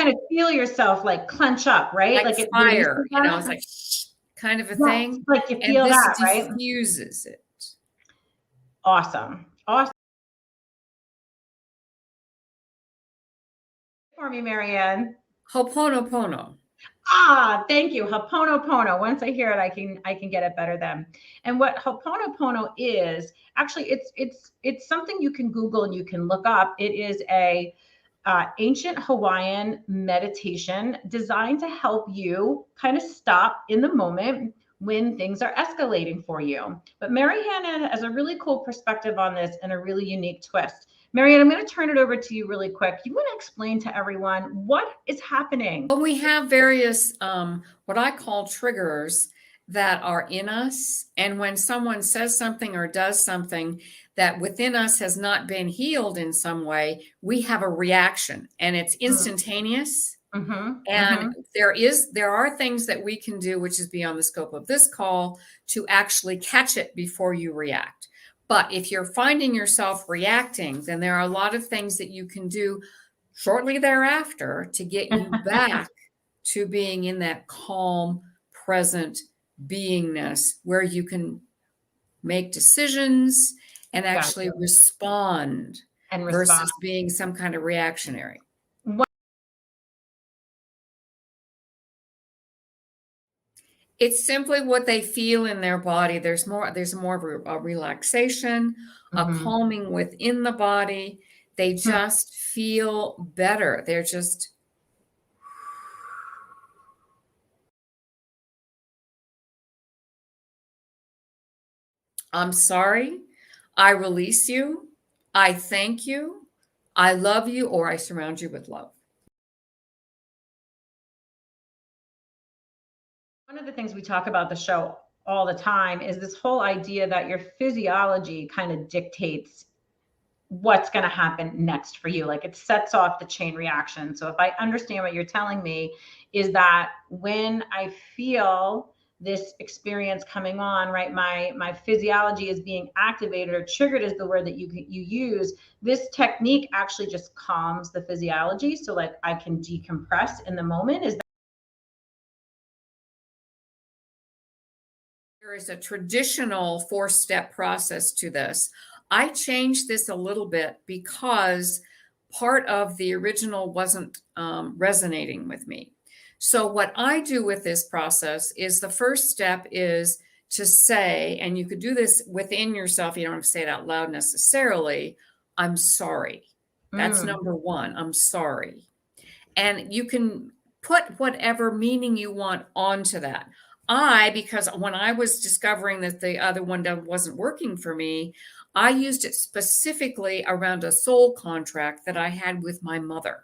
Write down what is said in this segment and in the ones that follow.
kind of feel yourself like clench up, right? Like it fire, releases it's that. like kind of a Yes, thing. like you And feel this that, right? diffuses it. Awesome. Awesome. For me, Marianne. Hoponopono. Thank you. Hoponopono. Once I hear it, I can get it better then. And what Hoponopono is, actually, it's something you can Google and you can look up. It is a ancient Hawaiian meditation designed to help you kind of stop in the moment when things are escalating for you. But Mary Hannah has a really cool perspective on this and a really unique twist. Marianne, I'm going to turn it over to you really quick. You want to explain to everyone what is happening? Well, we have various, what I call triggers that are in us. And when someone says something or does something that within us has not been healed in some way, we have a reaction and it's instantaneous. Mm-hmm, And mm-hmm. there are things that we can do, which is beyond the scope of this call, to actually catch it before you react. But if you're finding yourself reacting, then there are a lot of things that you can do shortly thereafter to get you back to being in that calm, present beingness where you can make decisions and actually Gotcha. respond And respond. versus being some kind of reactionary. It's simply what they feel in their body. There's more of a relaxation, a calming within the body. They just feel better. They're just, I'm sorry, I release you, I thank you, I love you, or I surround you with love. One of the things we talk about the show all the time is this whole idea that your physiology kind of dictates what's going to happen next for you. Like it sets off the chain reaction. So if I understand what you're telling me is that when I feel this experience coming on, right, my physiology is being activated or triggered is the word that you use. This technique actually just calms the physiology, so like I can decompress in the moment. Is that There is a traditional 4-step process to this. I changed this a little bit because part of the original wasn't resonating with me. So what I do with this process is the first step is to say, and you could do this within yourself, you don't have to say it out loud necessarily, I'm sorry. That's number one, I'm sorry. And you can put whatever meaning you want onto that. Because when I was discovering that the other one wasn't working for me, I used it specifically around a soul contract that I had with my mother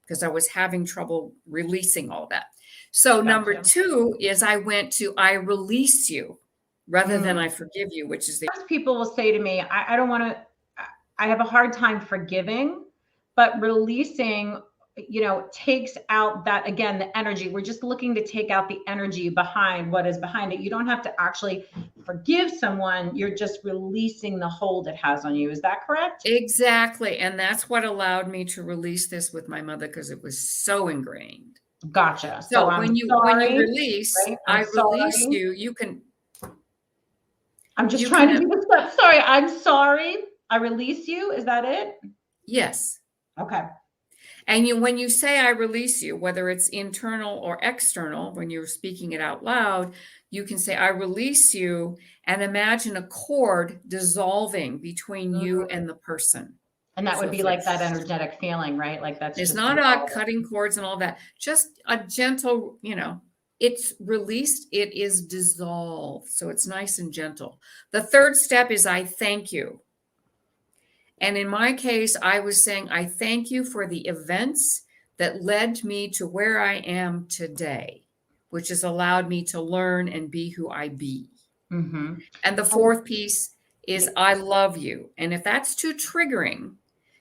because I was having trouble releasing all that. So number two is I went to I release you rather than I forgive you, which is the people will say to me, I don't want to, I have a hard time forgiving, but releasing, takes out that, again, the energy. We're just looking to take out the energy behind what is behind it. You don't have to actually forgive someone. You're just releasing the hold it has on you. Is that correct? Exactly. And that's what allowed me to release this with my mother because it was so ingrained. Gotcha. So when you release, right? I release you, you can. I'm just trying to do the step. Sorry, I'm sorry. I release you. Is that it? Yes. Okay. And when you say I release you, whether it's internal or external, when you're speaking it out loud, you can say I release you and imagine a cord dissolving between you and the person. And that would be like that energetic feeling, right? Like that's it's just not about cutting cords and all that. Just a gentle, it's released, it is dissolved. So it's nice and gentle. The third step is I thank you. And in my case, I was saying, I thank you for the events that led me to where I am today, which has allowed me to learn and be who I be. And the fourth piece is I love you. And if that's too triggering,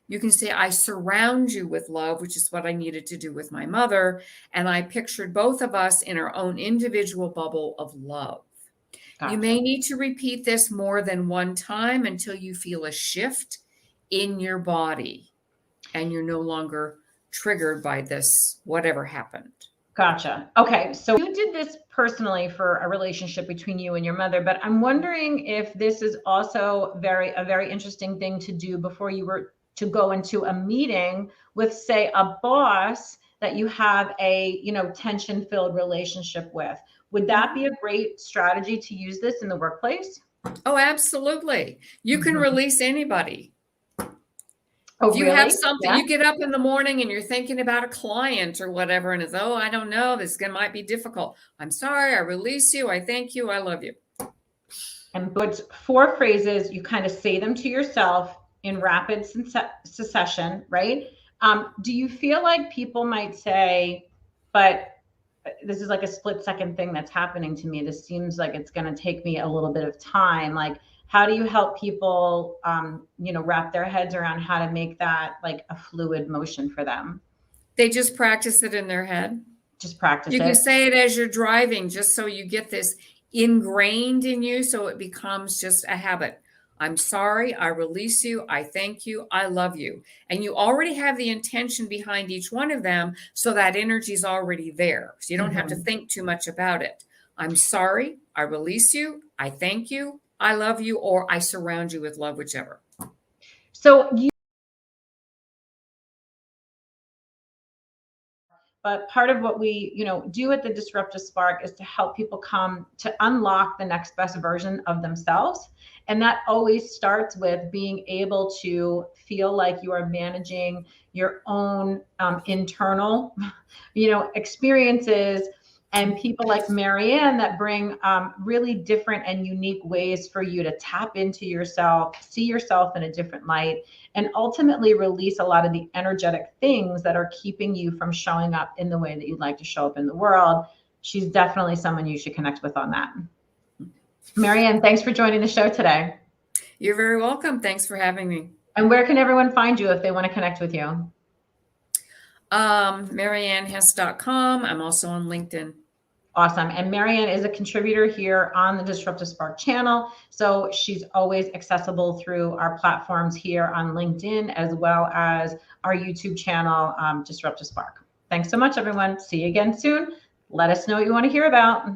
you can say, I surround you with love, which is what I needed to do with my mother. And I pictured both of us in our own individual bubble of love. Gotcha. You may need to repeat this more than one time until you feel a shift in your body and you're no longer triggered by this, whatever happened. Gotcha. Okay. So you did this personally for a relationship between you and your mother, but I'm wondering if this is also a very interesting thing to do before you were to go into a meeting with, say, a boss that you have a, tension-filled relationship with. Would that be a great strategy to use this in the workplace? Oh, absolutely. You can release anybody. Oh, If you really? have something, Yeah. you get up in the morning and you're thinking about a client or whatever, and it's, oh, I don't know, might be difficult. I'm sorry, I release you, I thank you, I love you. And it's 4 phrases. You kind of say them to yourself in rapid succession, right? Do you feel like people might say, but this is like a split second thing that's happening to me. This seems like it's going to take me a little bit of time. Like, how do you help people, wrap their heads around how to make that like a fluid motion for them? They just practice it in their head. Just practice You it. can say it as you're driving, just so you get this ingrained in you, so it becomes just a habit. I'm sorry, I release you, I thank you, I love you. And you already have the intention behind each one of them, so that energy is already there. So you don't have to think too much about it. I'm sorry, I release you, I thank you, I love you, or I surround you with love, whichever. So but part of what we, do at the Disruptive Spark is to help people come to unlock the next best version of themselves. And that always starts with being able to feel like you are managing your own internal, experiences, and people like Marianne that bring really different and unique ways for you to tap into yourself, see yourself in a different light, and ultimately release a lot of the energetic things that are keeping you from showing up in the way that you'd like to show up in the world. She's definitely someone you should connect with on that. Marianne, thanks for joining the show today. You're very welcome. Thanks for having me. And where can everyone find you if they want to connect with you? MarianneHess.com. I'm also on LinkedIn. Awesome. And Marianne is a contributor here on the Disruptive Spark channel. So she's always accessible through our platforms here on LinkedIn, as well as our YouTube channel, Disruptive Spark. Thanks so much, everyone. See you again soon. Let us know what you want to hear about.